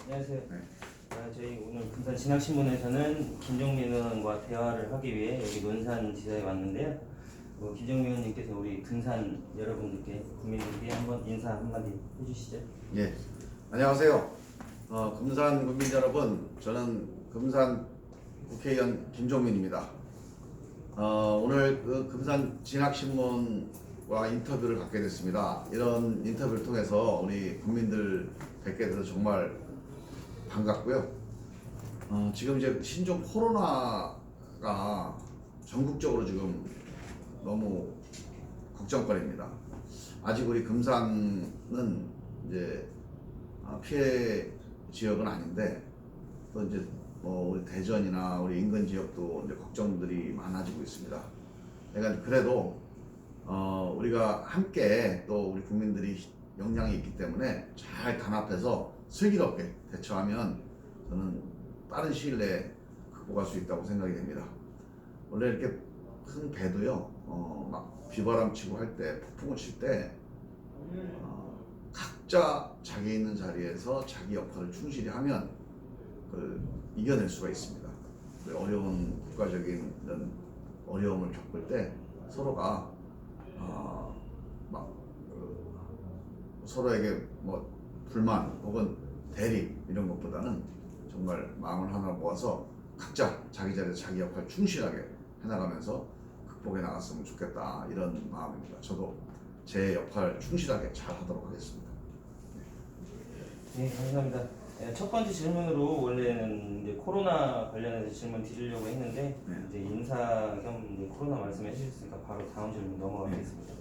안녕하세요. 네. 저희 오늘 금산 진학신문에서는 김정민 의원과 대화를 하기 위해 여기 논산지사에 왔는데요. 김정민 의원님께서 우리 금산 여러분들께, 국민들께 한번 인사 한마디 해주시죠. 예, 안녕하세요. 금산 국민 여러분, 저는 금산 국회의원 김종민입니다. 오늘 그 금산 진학신문과 인터뷰를 갖게 됐습니다. 이런 인터뷰를 통해서 우리 국민들 뵙게 돼서 정말 반갑고요. 지금 이제 신종 코로나가 전국적으로 지금 너무 걱정거리입니다. 아직 우리 금산은 이제 피해 지역은 아닌데, 또 이제 우리 대전이나 우리 인근 지역도 이제 걱정들이 많아지고 있습니다. 그러니까 그래도 우리가 함께 또 우리 국민들이 역량이 있기 때문에 잘 단합해서 슬기롭게 대처하면 저는 빠른 시일 내에 극복할 수 있다고 생각이 됩니다. 원래 이렇게 큰 배도요, 막 비바람 치고 할 때, 폭풍을 칠 때, 각자 자기 있는 자리에서 자기 역할을 충실히 하면 그걸 이겨낼 수가 있습니다. 어려운 국가적인 이런 어려움을 겪을 때 서로가 서로에게 불만 혹은 대립 이런 것보다는 정말 마음을 하나 모아서 각자 자기 자리에서 자기 역할 충실하게 해나가면서 극복해 나갔으면 좋겠다, 이런 마음입니다. 저도 제 역할 충실하게 잘 하도록 하겠습니다. 네, 감사합니다. 첫 번째 질문으로 원래는 이제 코로나 관련해서 질문 드리려고 했는데, 네. 이제 인사 겸 이제 코로나 말씀해 주셨으니까 바로 다음 질문 넘어가겠습니다.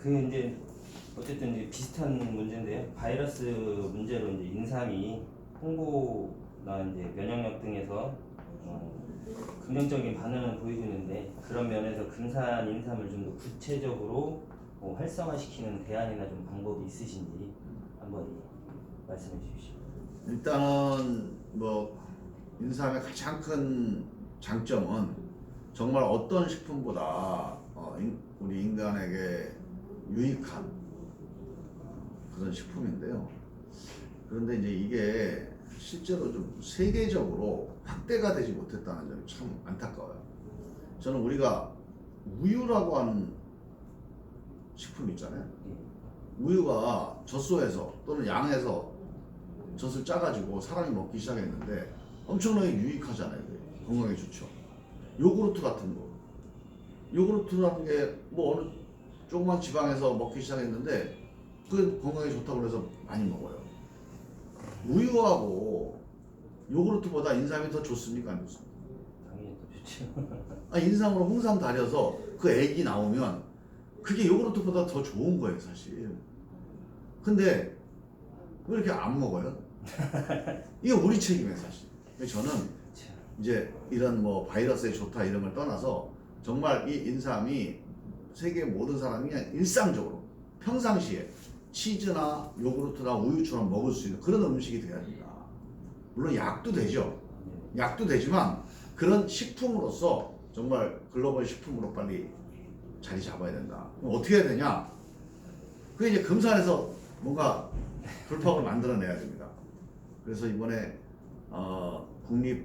이제 어쨌든 이제 비슷한 문제인데요. 바이러스 문제로 이제 인삼이 홍보나 이제 면역력 등에서 긍정적인 반응을 보이고 있는데, 그런 면에서 금산 인삼을 좀 더 구체적으로 활성화시키는 대안이나 좀 방법이 있으신지 한번 말씀해 주십시오. 일단은 인삼의 가장 큰 장점은 정말 어떤 식품보다 우리 인간에게 유익한 그런 식품인데요. 그런데 이제 이게 실제로 좀 세계적으로 확대가 되지 못했다는 점이 참 안타까워요. 저는 우리가 우유라고 하는 식품 있잖아요. 우유가 젖소에서 또는 양에서 젖을 짜가지고 사람이 먹기 시작했는데 엄청나게 유익하잖아요. 건강에 좋죠. 요구르트 같은 거, 요구르트라는 게 어느 조그만 지방에서 먹기 시작했는데 그 건강에 좋다고 해서 많이 먹어요. 우유하고 요구르트보다 인삼이 더 좋습니까, 안 좋습니까? 당연히 더 좋죠. 인삼으로 홍삼 달여서 그 액이 나오면 그게 요구르트보다 더 좋은 거예요, 사실. 근데 왜 이렇게 안 먹어요? 이게 우리 책임이에요, 사실. 저는 이제 이런 바이러스에 좋다 이런 걸 떠나서 정말 이 인삼이 세계 모든 사람이 그냥 일상적으로 평상시에 치즈나 요구르트나 우유처럼 먹을 수 있는 그런 음식이 돼야 된다. 물론 약도 되죠. 약도 되지만 그런 식품으로서 정말 글로벌 식품으로 빨리 자리 잡아야 된다. 그럼 어떻게 해야 되냐? 그게 이제 금산에서 뭔가 돌파구를 만들어내야 됩니다. 그래서 이번에 국립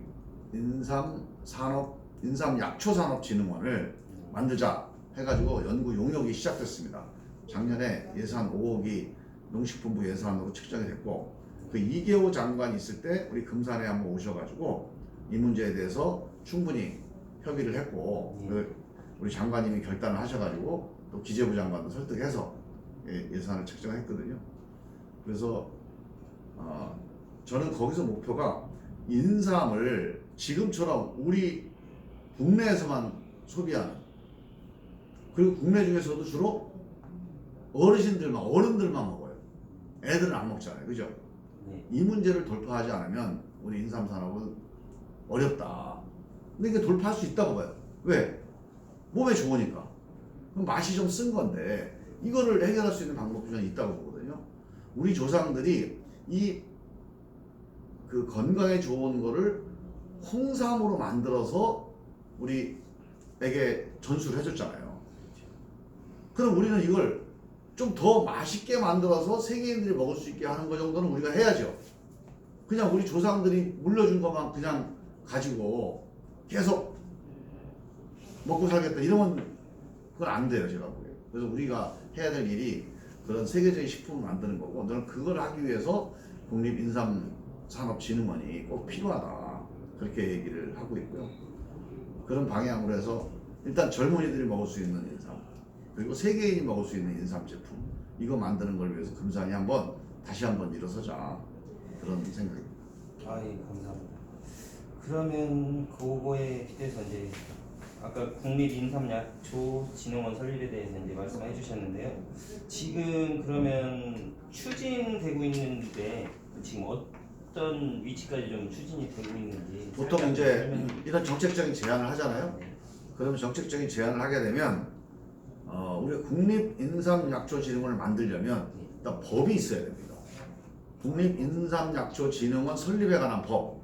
인삼약초산업진흥원을 만들자 해가지고 연구 용역이 시작됐습니다. 작년에 예산 5억이 농식품부 예산으로 책정이 됐고, 그 이계호 장관이 있을 때 우리 금산에 한번 오셔가지고 이 문제에 대해서 충분히 협의를 했고, 우리 장관님이 결단을 하셔가지고 또 기재부 장관도 설득해서 예산을 책정했거든요. 그래서 저는 거기서 목표가 인삼을 지금처럼 우리 국내에서만 소비하는, 그리고 국내 중에서도 주로 어른들만 먹어요. 애들은 안 먹잖아요, 그죠? 네. 이 문제를 돌파하지 않으면 우리 인삼 산업은 어렵다. 근데 이게 돌파할 수 있다고 봐요. 왜? 몸에 좋으니까. 그럼 맛이 좀 쓴 건데 이거를 해결할 수 있는 방법이 저는 있다고 보거든요. 우리 조상들이 그 건강에 좋은 거를 홍삼으로 만들어서 우리에게 전수를 해줬잖아요. 그럼 우리는 이걸 좀 더 맛있게 만들어서 세계인들이 먹을 수 있게 하는 거 정도는 우리가 해야죠. 그냥 우리 조상들이 물려준 것만 그냥 가지고 계속 먹고 살겠다 이러면 그건 안 돼요, 제가 보기에. 그래서 우리가 해야 될 일이 그런 세계적인 식품을 만드는 거고, 저는 그걸 하기 위해서 국립인삼산업진흥원이 꼭 필요하다, 그렇게 얘기를 하고 있고요. 그런 방향으로 해서 일단 젊은이들이 먹을 수 있는 인삼, 그리고 세계인이 먹을 수 있는 인삼 제품, 이거 만드는 걸 위해서 금산이 다시 한번 일어서자, 그런 생각입니다. 아, 예, 감사합니다. 그러면 그거에 빗대서 이제 아까 국립인삼약초진흥원 설립에 대해서 이제 말씀해 주셨는데요. 지금 그러면 추진되고 있는데 지금 어떤 위치까지 좀 추진이 되고 있는지 보통 살짝 이제 설명- 이런 정책적인 제안을 하잖아요. 네. 그러면 정책적인 제안을 하게 되면 우리가 국립인삼약초진흥원을 만들려면 일단 법이 있어야 됩니다. 국립인삼약초진흥원 설립에 관한 법.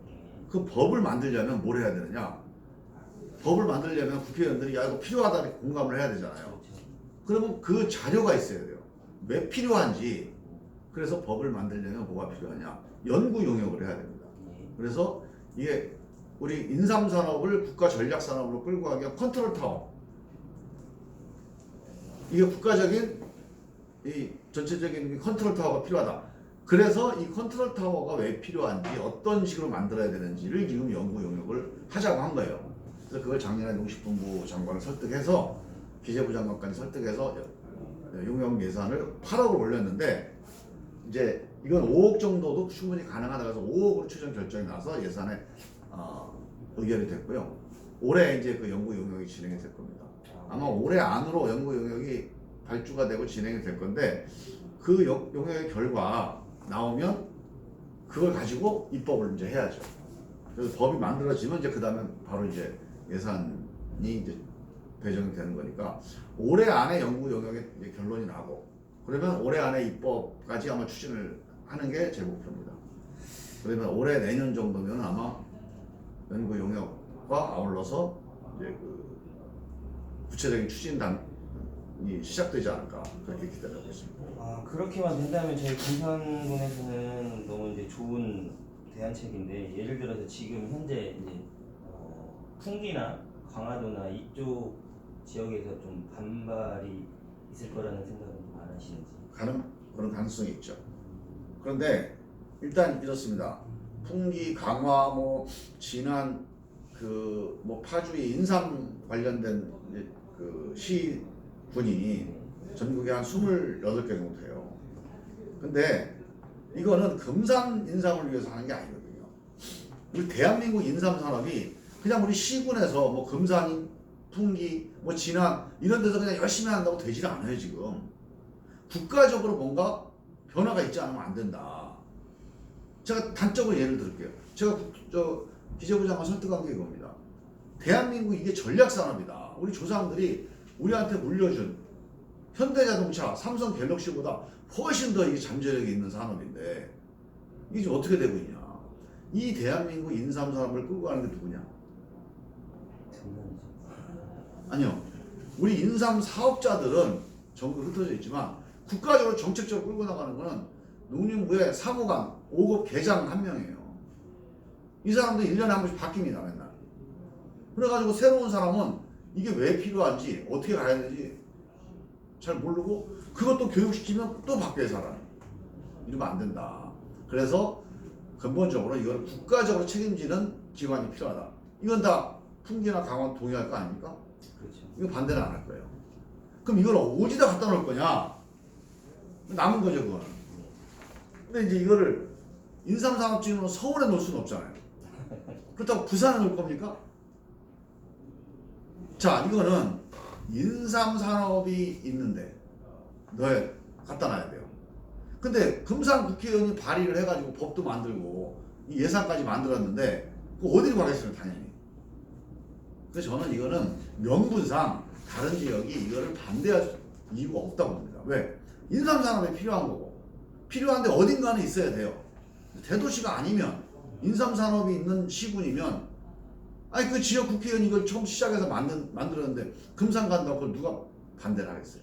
그 법을 만들려면 뭘 해야 되느냐? 법을 만들려면 국회의원들이 야 이거 필요하다 이렇게 공감을 해야 되잖아요. 그렇죠. 그러면 그 자료가 있어야 돼요. 왜 필요한지. 그래서 법을 만들려면 뭐가 필요하냐? 연구 용역을 해야 됩니다. 예. 그래서 이게 우리 인삼 산업을 국가 전략 산업으로 끌고 가기 위한 컨트롤 타워. 이게 국가적인 이 전체적인 컨트롤 타워가 필요하다. 그래서 이 컨트롤 타워가 왜 필요한지, 어떤 식으로 만들어야 되는지를 지금 연구 용역을 하자고 한 거예요. 그래서 그걸 작년에 농식품부 장관을 설득해서, 기재부 장관까지 설득해서 용역 예산을 8억을 올렸는데, 이제 이건 5억 정도도 충분히 가능하다 해서 5억으로 추정 결정이 나서 예산에 의결이 됐고요. 올해 이제 그 연구 용역이 진행이 될 겁니다. 아마 올해 안으로 연구 용역이 발주가 되고 진행이 될 건데, 그 용역의 결과 나오면 그걸 가지고 입법을 이제 해야죠. 그래서 법이 만들어지면 이제 그 다음에 바로 이제 예산이 이제 배정이 되는 거니까, 올해 안에 연구 용역의 이제 결론이 나고, 그러면 올해 안에 입법까지 아마 추진을 하는 게 제 목표입니다. 그러면 올해 내년 정도면 아마 연구 용역과 아울러서 이제 그 구체적인 추진단이 시작되지 않을까, 그렇게 기대하고 있습니다. 아, 그렇게만 된다면 저희 금산군에서는 너무 이제 좋은 대안책인데, 예를 들어서 지금 현재 이제 풍기나 강화도나 이쪽 지역에서 좀 반발이 있을 거라는 생각은 안 하시는지. 그런 가능성이 있죠. 그런데 일단 이렇습니다. 풍기, 강화, 진안, 파주의 인삼 관련된 이제 그 시군이 전국에 한 28개 정도 돼요. 근데 이거는 금산 인삼을 위해서 하는 게 아니거든요. 우리 대한민국 인삼 산업이 그냥 우리 시군에서 금산, 풍기, 진안 이런 데서 그냥 열심히 한다고 되지는 않아요, 지금. 국가적으로 뭔가 변화가 있지 않으면 안 된다. 제가 단적으로 예를 들을게요. 제가 기재부 장관 설득한 게 이겁니다. 대한민국 이게 전략 산업이다. 우리 조상들이 우리한테 물려준 현대자동차, 삼성 갤럭시보다 훨씬 더 이게 잠재력이 있는 산업인데 이게 지금 어떻게 되고 있냐? 이 대한민국 인삼 산업을 끌고 가는 게 누구냐? 아니요. 우리 인삼 사업자들은 전국 흩어져 있지만 국가적으로 정책적으로 끌고 나가는 거는 농림부의 사무관 5급 계장 1명이에요. 이 사람도 1년에 한 번씩 바뀝니다, 맨날. 그래가지고 새로운 사람은 이게 왜 필요한지, 어떻게 가야 되는지 잘 모르고, 그것도 교육시키면 또 바뀌어요, 사람이. 이러면 안 된다. 그래서 근본적으로 이걸 국가적으로 책임지는 기관이 필요하다. 이건 다 풍기나 강원 동의할 거 아닙니까? 그렇죠. 이거 반대는 안 할 거예요. 그럼 이걸 어디다 갖다 놓을 거냐? 남은 거죠, 그거는. 근데 이제 이거를 인삼산업진흥으로 서울에 놓을 수는 없잖아요. 그렇다고 부산에 놓을 겁니까? 자, 이거는 인삼산업이 있는데 너에 갖다 놔야 돼요. 근데 금산 국회의원이 발의를 해가지고 법도 만들고 예산까지 만들었는데 그거 어디로 가겠습니까, 당연히. 그래서 저는 이거는 명분상 다른 지역이 이거를 반대할 이유가 없다고 봅니다. 왜? 인삼산업이 필요한 거고, 필요한데 어딘가는 있어야 돼요. 대도시가 아니면, 인삼산업이 있는 시군이면, 아니 그 지역 국회의원이 이걸 처음 시작해서 만들었는데 금산 간다고 그걸 누가 반대를 하겠어요?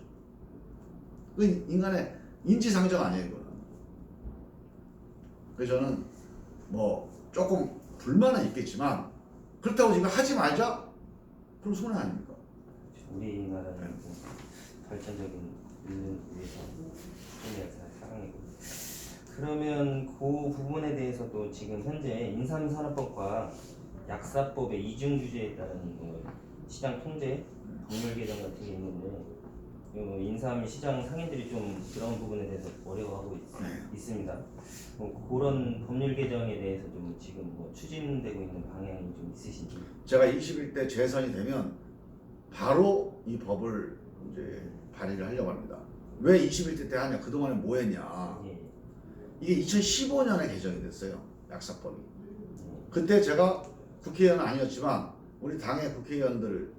그 인간의 인지상정 아니에요, 이거는. 그래서 저는 뭐 조금 불만은 있겠지만 그렇다고 지금 하지 말자? 그럼 손해 아닙니까? 우리나라는 좀 발전적인 인류를 위해서 수준의 사랑이고. 그러면 그 부분에 대해서도 지금 현재 인삼산업법과 약사법의 이중 규제에 따른 뭐 시장 통제 법률 개정 같은 게 있는데 인삼 시장 상인들이 좀 그런 부분에 대해서 어려워하고 있습니다. 뭐 그런 법률 개정에 대해서 좀 지금 뭐 추진되고 있는 방향이 좀 있으신지. 제가 21대 재선이 되면 바로 이 법을 이제 발의를 하려고 합니다. 왜 21대 때 하냐? 그동안에 뭐 했냐? 예. 이게 2015년에 개정이 됐어요. 약사법이. 그때 제가 국회의원은 아니었지만 우리 당의 국회의원들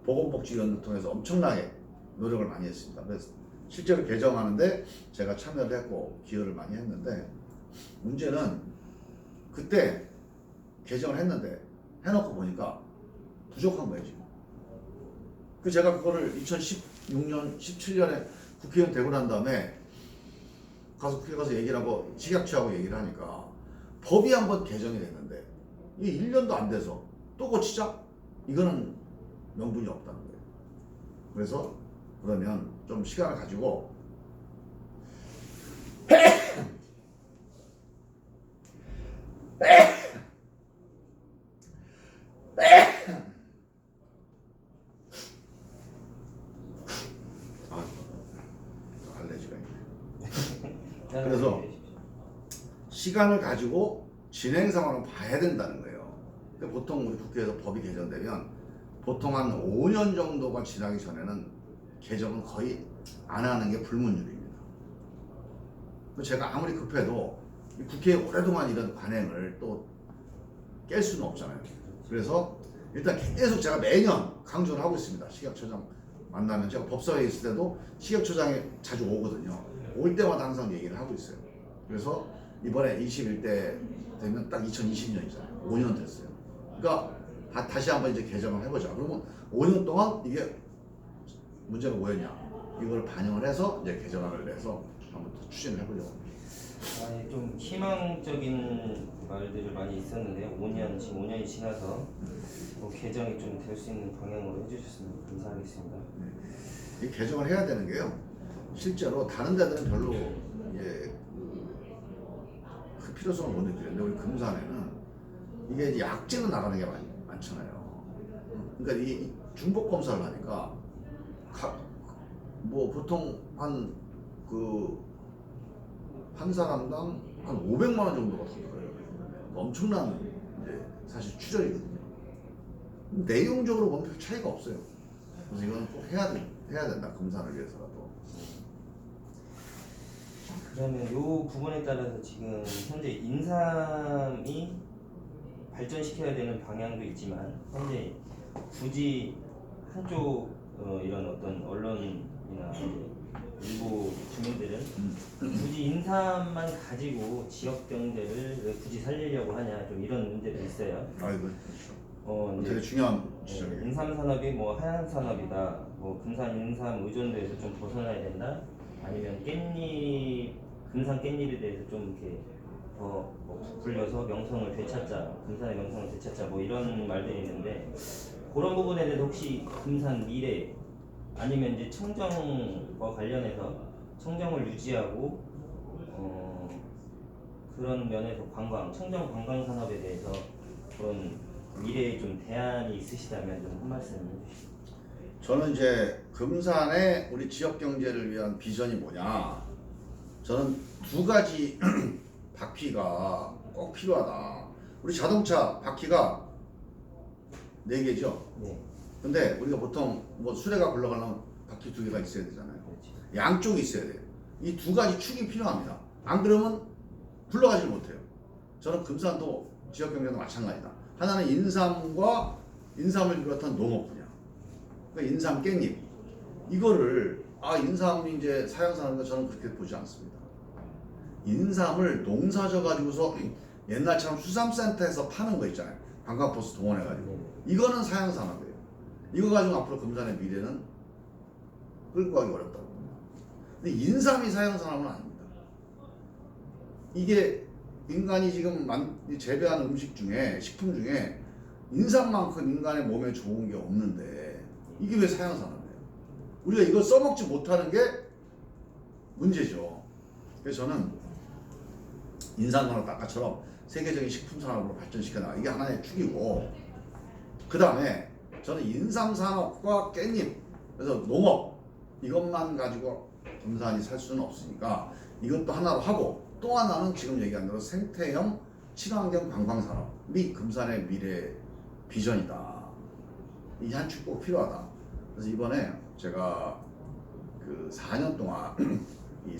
보건복지위원을 통해서 엄청나게 노력을 많이 했습니다. 그래서 실제로 개정하는데 제가 참여를 했고 기여를 많이 했는데 문제는 그때 개정을 했는데 해놓고 보니까 부족한 거예요 지금. 그 제가 그거를 2016년, 17년에 국회의원 되고 난 다음에 가서 국회 가서 얘기를 하고 식약처하고 얘기를 하니까 법이 한번 개정이 됐는데 이게 1년도 안 돼서 또 고치자? 이거는 명분이 없다는 거예요. 그래서 그러면 좀 시간을 가지고 알레르기가 있네. 그래서 시간을 가지고 진행 상황을 봐야 된다는 거예요. 그러니까 보통 우리 국회에서 법이 개정되면 보통 한 5년 정도가 지나기 전에는 개정은 거의 안 하는 게 불문율입니다. 제가 아무리 급해도 국회에 오랫동안 이런 관행을 또 깰 수는 없잖아요. 그래서 일단 계속 제가 매년 강조를 하고 있습니다. 식약처장 만나면 제가 법사위에 있을 때도 식약처장이 자주 오거든요. 올 때마다 항상 얘기를 하고 있어요. 그래서 이번에 21대 되면 딱 2020년이잖아요. 5년 됐어요. 그러니까 다시 한번 이제 개정을 해보자. 그러면 5년 동안 이게 문제가 뭐였냐? 이걸 반영을 해서 이제 개정안을 내서 한번 더 추진을 해보려고 합니다. 좀 희망적인 말들이 많이 있었는데요. 지금 5년이 지나서 뭐 개정이 좀 될 수 있는 방향으로 해주셨으면 감사하겠습니다. 이 개정을 해야 되는 게요. 실제로 다른 데들은 별로 이제 그 필요성을 못 느끼는데 우리 금산에는 이게 이제 약제로 나가는 게 많잖아요. 그러니까 이 중복 검사를 하니까 뭐 보통 한 사람당 한 500만 원 정도가 들어요. 엄청난 이제 사실 추적이거든요. 내용적으로 보면 별 차이가 없어요. 그래서 이건 꼭 해야 된다. 금산을 위해서라도. 그러면 이 부분에 따라서 지금 현재 인삼이 발전시켜야 되는 방향도 있지만 현재 굳이 한쪽 이런 어떤 언론이나 일부 주민들은 굳이 인삼만 가지고 지역 경제를 왜 굳이 살리려고 하냐 좀 이런 문제도 있어요. 아이고 이제 되게 중요한 지적이에요. 인삼 산업이 뭐 하얀 산업이다, 뭐 금산 인삼 의존도에서 좀 벗어나야 된다, 아니면 금산 깻잎에 대해서 좀 이렇게 더 부풀려서 명성을 되찾자, 금산의 명성을 되찾자, 뭐 이런 말들이 있는데 그런 부분에 대해서 혹시 금산 미래 아니면 이제 청정과 관련해서 청정을 유지하고 그런 면에서 청정 관광 산업에 대해서 그런 미래에 좀 대안이 있으시다면 좀 한 말씀 해주시죠. 저는 이제 금산의 우리 지역 경제를 위한 비전이 뭐냐? 저는 두 가지 바퀴가 꼭 필요하다. 우리 자동차 바퀴가 4개죠. 네. 근데 우리가 보통 뭐 수레가 굴러가려면 바퀴 2개가 있어야 되잖아요. 그렇지. 양쪽이 있어야 돼요. 이 두 가지 축이 필요합니다. 안 그러면 굴러가지 못해요. 저는 금산도 지역 경제도 마찬가지다. 하나는 인삼을 비롯한 농업 분야. 그러니까 인삼 깻잎. 이거를 인삼이 이제 사양산업인가 저는 그렇게 보지 않습니다. 인삼을 농사져 가지고서 옛날처럼 수산센터에서 파는 거 있잖아요. 관광버스 동원해가지고. 이거는 사양산업이에요. 이거 가지고 앞으로 금산의 미래는 끌고 가기 어렵다고 봅니다. 근데 인삼이 사양산업은 아닙니다. 이게 인간이 지금 재배하는 음식 중에 식품 중에 인삼만큼 인간의 몸에 좋은 게 없는데 이게 왜 사양산업이에요? 우리가 이걸 써먹지 못하는 게 문제죠. 그래서 저는 인삼산업 아까처럼 세계적인 식품 산업으로 발전시켜 나가 이게 하나의 축이고, 그 다음에 저는 인삼산업과 깻잎, 그래서 농업 이것만 가지고 금산이 살 수는 없으니까 이것도 하나로 하고, 또 하나는 지금 얘기한 대로 생태형 친환경 관광산업이 금산의 미래 비전이다. 이 한 축 꼭 필요하다. 그래서 이번에 제가 그 4년 동안 이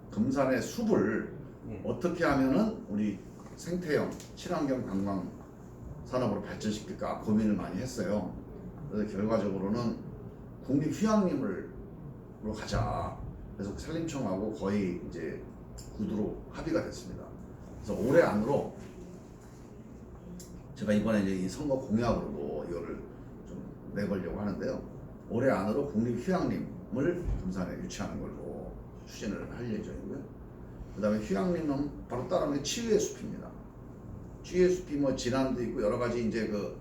금산의 숲을 어떻게 하면은 우리 생태형 친환경 관광 산업으로 발전시킬까 고민을 많이 했어요. 그래서 결과적으로는 국립휴양림으로 가자. 그래서 산림청하고 거의 이제 구두로 합의가 됐습니다. 그래서 올해 안으로 제가 이번에 이제 이 선거 공약으로도 이거를 좀 내보려고 하는데요. 올해 안으로 국립휴양림을 금산에 유치하는 걸로 추진을 할 예정이고요. 그 다음에 휴양림은 바로 따라오는 게 치유의 숲입니다. 치유의 숲이 뭐 진안도 있고 여러 가지 이제 그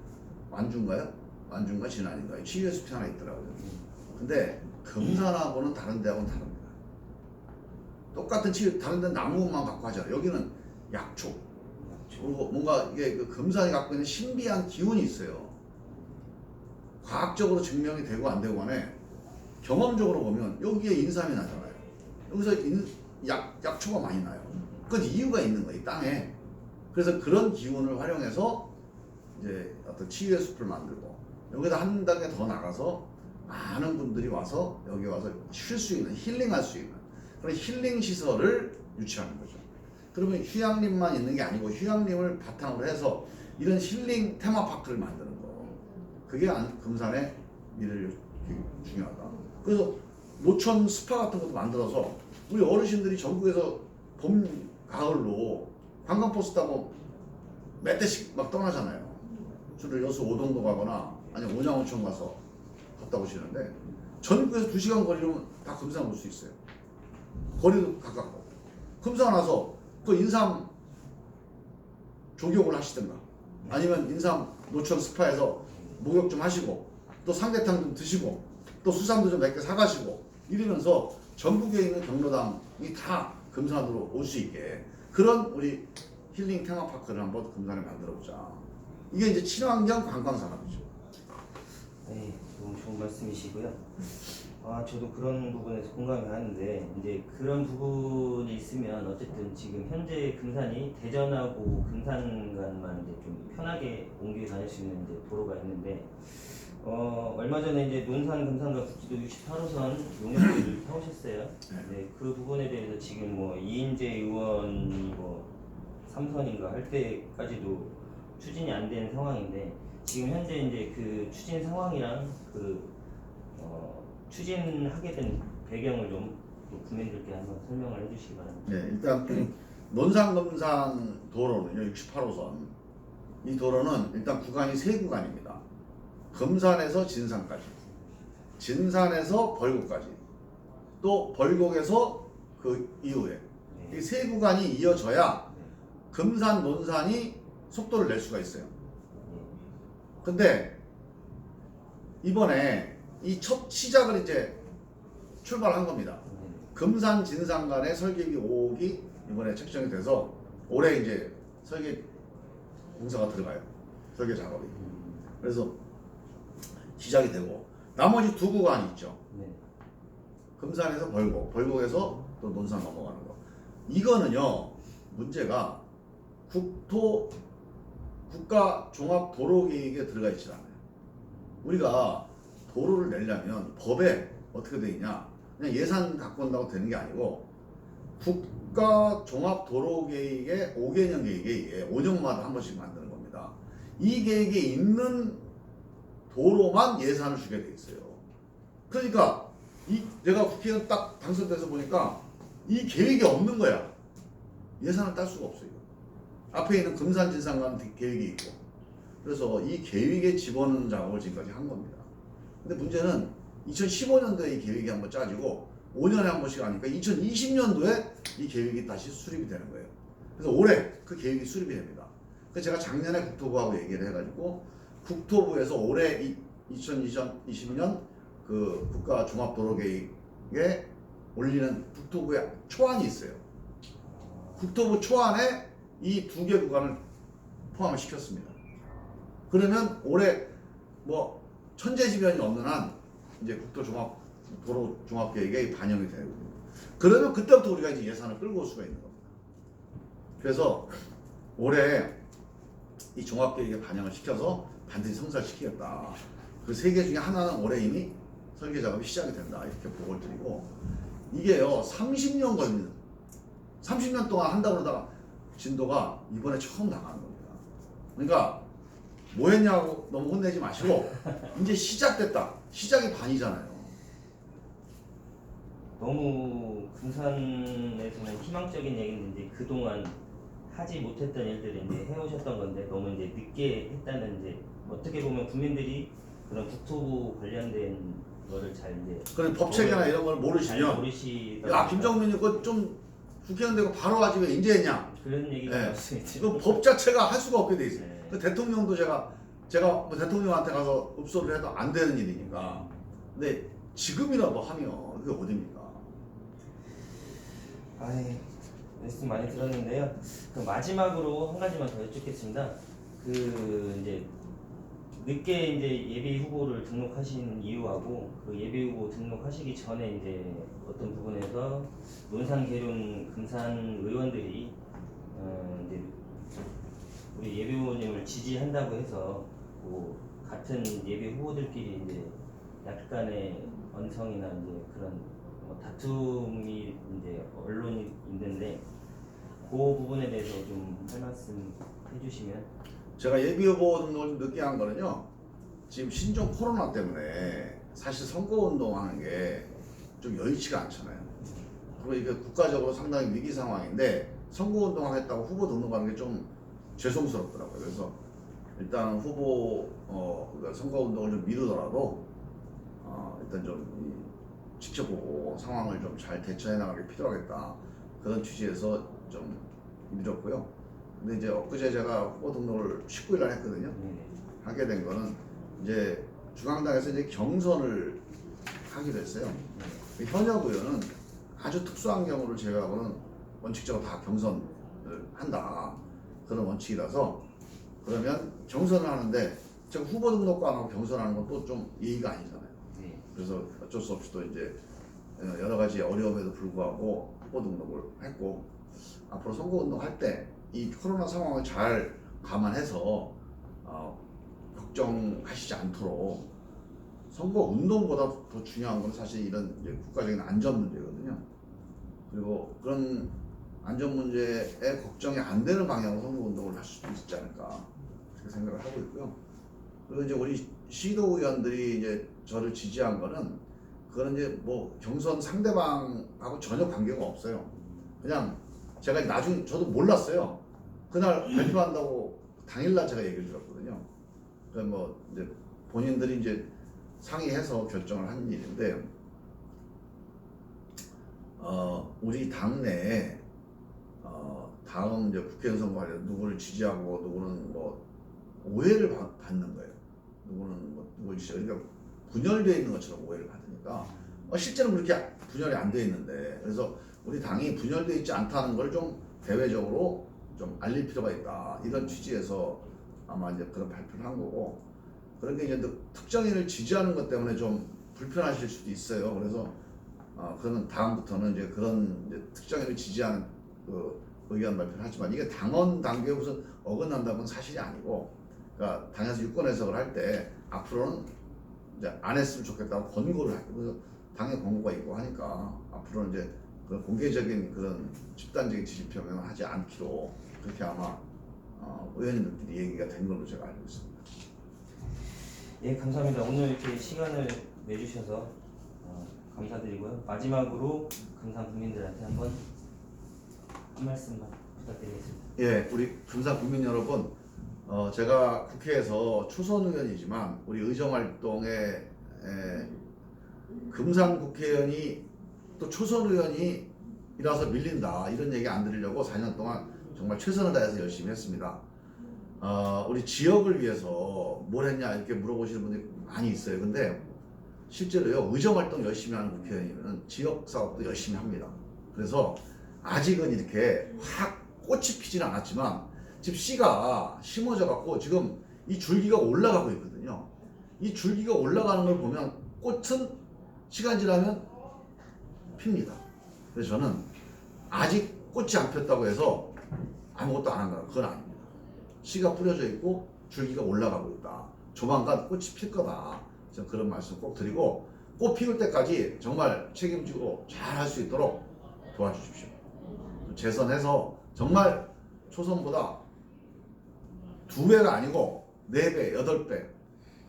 완주인가요? 완주인가 진안인가요? 치유의 숲이 하나 있더라고요. 근데 금산하고는 다른 데하고는 다릅니다. 똑같은 치유, 다른 데는 나무만 갖고 하잖아요. 여기는 약초. 그리고 뭔가 이게 그 금산이 갖고 있는 신비한 기운이 있어요. 과학적으로 증명이 되고 안 되고 간에 경험적으로 보면 여기에 인삼이 나잖아요. 여기서 약초가 많이 나요. 그건 이유가 있는 거예요, 이 땅에. 그래서 그런 기운을 활용해서 이제 어떤 치유의 숲을 만들고, 여기다 한 단계 더 나가서 많은 분들이 와서 여기 와서 쉴 수 있는, 힐링할 수 있는 그런 힐링 시설을 유치하는 거죠. 그러면 휴양림만 있는 게 아니고 휴양림을 바탕으로 해서 이런 힐링 테마파크를 만드는 거, 그게 금산의 미래를 중요하다. 그래서 노천 스파 같은 것도 만들어서 우리 어르신들이 전국에서 봄, 가을로 관광버스 타고 몇 대씩 막 떠나잖아요. 주로 여수 오동도 가거나 아니면 온양온천 가서 갔다 오시는데 전국에서 2시간 거리면 다 금산 올 수 있어요. 거리도 가깝고. 금산 와서 그 인삼 조격을 하시든가 아니면 인삼 노천 스파에서 목욕 좀 하시고 또 삼계탕 좀 드시고 또 수산도 좀 몇 개 사가시고 이러면서 전국에 있는 경로당이 다 금산으로 올 수 있게 그런 우리 힐링 테마파크를 한번 금산에 만들어보자. 이게 이제 친환경 관광산업이죠. 네, 너무 좋은 말씀이시고요. 저도 그런 부분에서 공감을 하는데, 이제 그런 부분이 있으면 어쨌든 지금 현재 금산이 대전하고 금산간만 이제 좀 편하게 옮겨 다닐 수 있는 이제 도로가 있는데, 얼마 전에 이제 논산 금산과 국지도 68호선 용역도를 타오셨어요. 네, 그 부분에 대해서 지금 뭐 이인재 의원이 뭐 3선인가 할 때까지도 추진이 안 된 상황인데, 지금 현재 이제 그 추진 상황이랑 추진하게 된 배경을 좀 국민들께 한번 설명을 해주시기 바랍니다. 네, 일단 논산 금산 도로는요 68호선 이 도로는 일단 구간이 3구간입니다. 금산에서 진산까지, 진산에서 벌곡까지, 또 벌곡에서 그 이후에 이 3구간이 이어져야 금산 논산이 속도를 낼 수가 있어요. 근데 이번에 이 첫 시작을 이제 출발한 겁니다. 금산 진산 간의 설계비 5억이 이번에 책정이 돼서 올해 이제 설계 공사가 들어가요. 설계 작업이. 그래서 시작이 되고 나머지 2구간이 있죠. 금산에서 벌곡, 벌곡에서 또 논산 넘어가는 거. 이거는요 문제가 국가 종합 도로 계획에 들어가 있지 않아요. 우리가 도로를 내려면 법에 어떻게 돼 있냐? 그냥 예산 갖고 온다고 되는 게 아니고 국가 종합 도로 계획의 5개년 계획에 5년마다 한 번씩 만드는 겁니다. 이 계획에 있는 도로만 예산을 주게 돼 있어요. 그러니까 내가 국회의원 딱 당선돼서 보니까 이 계획이 없는 거야. 예산을 딸 수가 없어요. 앞에 있는 금산 진산 가는 계획이 있고, 그래서 이 계획에 집어넣는 작업을 지금까지 한 겁니다. 근데 문제는 2015년도에 이 계획이 한번 짜지고 5년에 한 번씩 하니까 2020년도에 이 계획이 다시 수립이 되는 거예요. 그래서 올해 그 계획이 수립이 됩니다. 그래서 제가 작년에 국토부하고 얘기를 해가지고 국토부에서 올해 2022년 그 국가 종합도로계획에 올리는 국토부의 초안이 있어요. 국토부 초안에 이 두 개 구간을 포함을 시켰습니다. 그러면 올해 뭐 천재지변이 없는 한 이제 도로 종합계획에 반영이 되고, 그러면 그때부터 우리가 이제 예산을 끌고 올 수가 있는 겁니다. 그래서 올해 이 종합계획에 반영을 시켜서 반드시 성사시키겠다. 그 세 개 중에 하나는 올해 이미 설계 작업이 시작이 된다, 이렇게 보고를 드리고, 이게요 30년 걸립니다. 30년 동안 한다고 그러다가 진도가 이번에 처음 나가는 겁니다. 그러니까 뭐 했냐고 너무 혼내지 마시고 이제 시작됐다. 시작이 반이잖아요. 너무 금산에서는 희망적인 얘기인데 이제 그동안 하지 못했던 일들을 이제 해오셨던 건데 너무 이제 늦게 했다는, 이제 어떻게 보면 국민들이 그런 국토부 관련된 거를 잘 이제 그런 법체계나 이런 걸 잘 모르시면 모르시다 야 보니까 김정민이 그거 좀 국회의원 되고 바로 하지 왜 이제 했냐. 그런 얘기가 네. 나올 수 있죠. 그 법 자체가 할 수가 없게 돼 있어요. 네. 그 대통령도 제가 뭐 대통령한테 가서 읍소를 해도 안 되는 일이니까. 근데 지금이라도 하면 그게 어딥니까? 아이, 말씀 많이 들었는데요. 그 마지막으로 한 가지만 더 여쭙겠습니다. 그 이제 늦게 이제 예비 후보를 등록하신 이유하고 그 예비 후보 등록하시기 전에 이제 어떤 부분에서 논산, 계룡, 금산 의원들이 이제 우리 예비 후보님을 지지한다고 해서 뭐 같은 예비 후보들끼리 이제 약간의 언성이나 이제 그런 뭐 다툼이 이제 언론이 있는데 그 부분에 대해서 좀 할 말씀 해주시면. 제가 예비 후보 등록을 좀 늦게 한 거는요, 지금 신종 코로나 때문에 사실 선거운동하는 게 좀 여의치가 않잖아요. 그리고 이게 국가적으로 상당히 위기 상황인데 선거운동을 했다고 후보 등록하는 게 좀 죄송스럽더라고요. 그래서 일단 후보 그러니까 선거운동을 좀 미루더라도 일단 좀 지켜보고 상황을 좀 잘 대처해 나가기 필요하겠다, 그런 취지에서 좀 미뤘고요. 근데 이제 엊그제 제가 후보 등록을 19일 날 했거든요. 하게 된 거는 이제 중앙당에서 이제 경선을 하기로 했어요. 현역 의원은 아주 특수한 경우를 제외하고는 원칙적으로 다 경선을 한다, 그런 원칙이라서, 그러면 경선을 하는데 제가 후보 등록도 안 하고 경선하는 건 또 좀 예의가 아니잖아요. 그래서 어쩔 수 없이 또 이제 여러 가지 어려움에도 불구하고 후보 등록을 했고, 앞으로 선거운동 할 때 이 코로나 상황을 잘 감안해서 걱정하시지 않도록, 선거운동보다 더 중요한 건 사실 이런 이제 국가적인 안전 문제거든요. 그리고 그런 안전 문제에 걱정이 안 되는 방향으로 선거운동을 할 수도 있지 않을까, 그렇게 생각을 하고 있고요. 그리고 이제 우리 시도 의원들이 이제 저를 지지한 거는, 그거는 이제 뭐 경선 상대방하고 전혀 관계가 없어요. 그냥 제가 나중에 저도 몰랐어요. 그날 발표한다고 당일날 제가 얘기를 들었거든요. 그래서 뭐 이제 본인들이 이제 상의해서 결정을 한 일인데, 우리 당내에 다음 이제 국회의원 선거에 누구를 지지하고 누구는 뭐 오해를 받는 거예요. 누구는 뭐 누구를 지지하고, 그러니까 분열되어 있는 것처럼 오해를 받으니까 실제는 그렇게 분열이 안 돼 있는데, 그래서 우리 당이 분열되어 있지 않다는 걸 좀 대외적으로 좀 알릴 필요가 있다, 이런 취지에서 아마 이제 그런 발표를 한 거고, 그런 게 이제 특정인을 지지하는 것 때문에 좀 불편하실 수도 있어요. 그래서 그는 다음부터는 이제 그런 이제 특정인을 지지하는 그 의견 발표를 하지만, 이게 당원 당규에 무슨 어긋난다는 건 사실이 아니고, 그러니까 당에서 유권 해석을 할 때 앞으로는 이제 안 했으면 좋겠다고 권고를 하고, 그래서 당의 권고가 있고 하니까 앞으로는 이제 그런 공개적인 그런 집단적인 지지 표명을 하지 않기로, 그렇게 아마 의원님들끼리 얘기가 된 걸로 제가 알고 있습니다. 예, 감사합니다. 오늘 이렇게 시간을 내주셔서 감사드리고요. 마지막으로 금산 국민들한테 한번 한 말씀만 부탁드리겠습니다. 예, 우리 금산 국민 여러분, 제가 국회에서 초선 의원이지만 우리 의정활동에 금산 국회의원이 또 초선 의원이라서 밀린다, 이런 얘기 안 드리려고 4년 동안 정말 최선을 다해서 열심히 했습니다. 우리 지역을 위해서 뭘 했냐 이렇게 물어보시는 분들이 많이 있어요. 근데 실제로요, 의정활동 열심히 하는 국회의원이면 지역 사업도 열심히 합니다. 그래서 아직은 이렇게 확 꽃이 피지는 않았지만 지금 씨가 심어져 갖고 지금 이 줄기가 올라가고 있거든요. 이 줄기가 올라가는 걸 보면 꽃은 시간 지나면 핍니다. 그래서 저는 아직 꽃이 안 폈다고 해서 아무것도 안 한다, 그건 아닙니다. 씨가 뿌려져 있고 줄기가 올라가고 있다. 조만간 꽃이 필 거다. 저는 그런 말씀 꼭 드리고, 꽃 피울 때까지 정말 책임지고 잘 할 수 있도록 도와주십시오. 재선해서 정말 초선보다 2배가 아니고 4배, 8배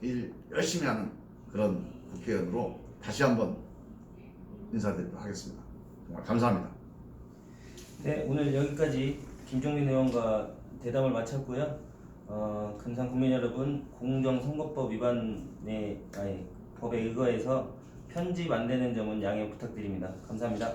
일 열심히 하는 그런 국회의원으로 다시 한번 인사드리도록 하겠습니다. 정말 감사합니다. 네, 오늘 여기까지 김종민 의원과 대담을 마쳤고요. 금산 국민 여러분, 공정선거법 위반의 법에 의거해서 편집 안 되는 점은 양해 부탁드립니다. 감사합니다.